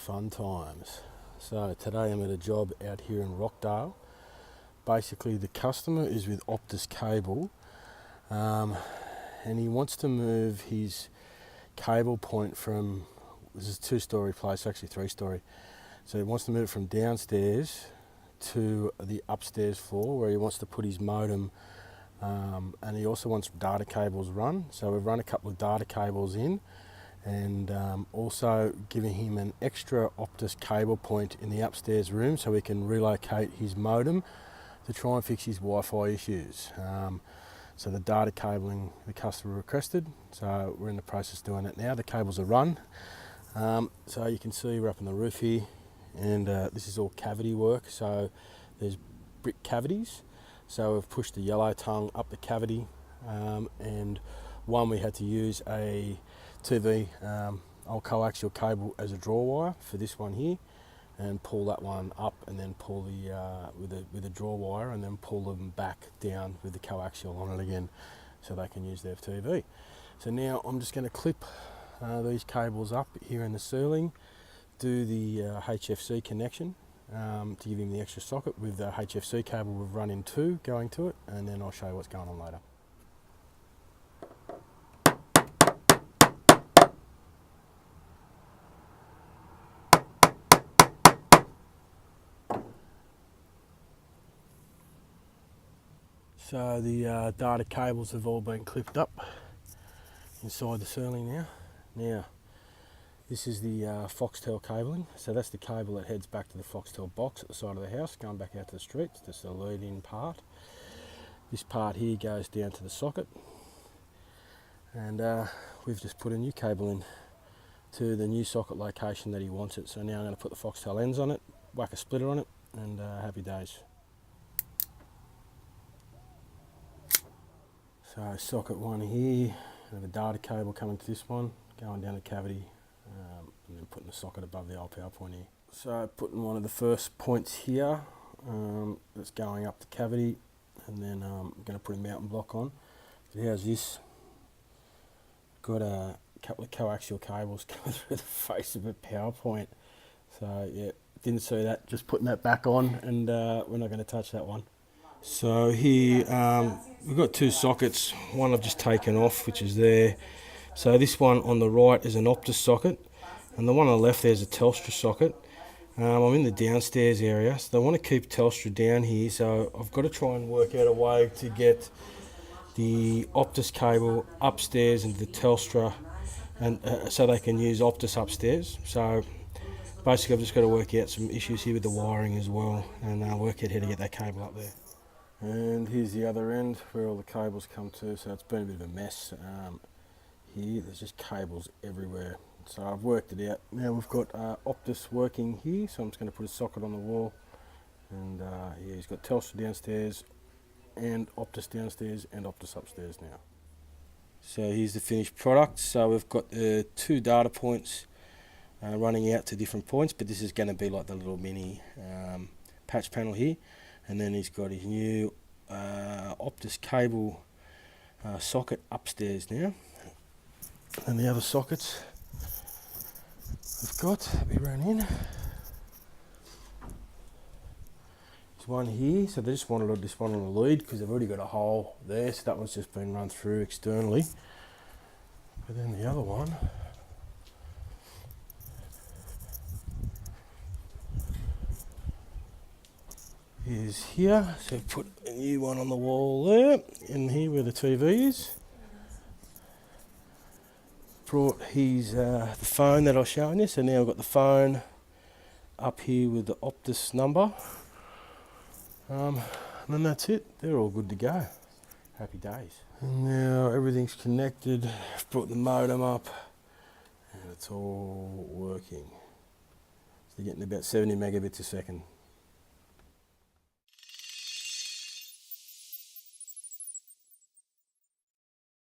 fun times. So today I'm at a job out here in Rockdale. Basically the customer is with Optus cable and he wants to move his cable point from, this is a 2-story place, actually 3-story. So he wants to move it from downstairs to the upstairs floor where he wants to put his modem, and he also wants data cables run. So we've run a couple of data cables in, and also giving him an extra Optus cable point in the upstairs room so we can relocate his modem to try and fix his Wi-Fi issues. So the data cabling the customer requested, so we're in the process of doing it now. The cables are run. So you can see we're up on the roof here, and this is all cavity work, so there's brick cavities. So we've pushed the yellow tongue up the cavity, and one we had to use a TV old coaxial cable as a draw wire for this one here, and pull that one up, and then pull the with a draw wire, and then pull them back down with the coaxial on it again, so they can use their TV. So now I'm just going to clip these cables up here in the ceiling, do the HFC connection to give him the extra socket with the HFC cable we've run in 2 going to it, and then I'll show you what's going on later. So the data cables have all been clipped up inside the ceiling now. Now, this is the Foxtel cabling. So that's the cable that heads back to the Foxtel box at the side of the house, going back out to the street. It's just the lead-in part. This part here goes down to the socket. And we've just put a new cable in to the new socket location that he wants it. So now I'm going to put the Foxtel ends on it, whack a splitter on it, and happy days. So socket 1 here, I have a data cable coming to this one, going down the cavity, and then putting the socket above the old power point here. So putting one of the first points here, that's going up the cavity, and then I'm going to put a mountain block on. It has this, got a couple of coaxial cables coming through the face of a power point. So yeah, didn't see that, just putting that back on, and we're not going to touch that one. So here we've got 2 sockets, one I've just taken off, which is there. So this one on the right is an Optus socket, and the one on the left there is a Telstra socket. I'm in the downstairs area, so I want to keep Telstra down here, so I've got to try and work out a way to get the Optus cable upstairs into the Telstra, and so they can use Optus upstairs. So basically I've just got to work out some issues here with the wiring as well, and work out how to get that cable up there. And here's the other end where all the cables come to, so it's been a bit of a mess. Here there's just cables everywhere, so I've worked it out. Now we've got Optus working here, so I'm just going to put a socket on the wall, and yeah, he's got Telstra downstairs and Optus downstairs and Optus upstairs now. So here's the finished product. So we've got 2 data points running out to different points, but this is going to be like the little mini patch panel here. And then he's got his new Optus cable socket upstairs now. And the other sockets we've got, we ran in. There's one here, so they just wanted this one on the lead because they've already got a hole there, so that one's just been run through externally. But then the other one, is here, so put a new one on the wall there, in here where the TV is. Brought his the phone that I was showing you, so now I've got the phone up here with the Optus number, and then that's it, they're all good to go. Happy days. And now everything's connected, I've brought the modem up, and it's all working. So they're getting about 70 megabits a second.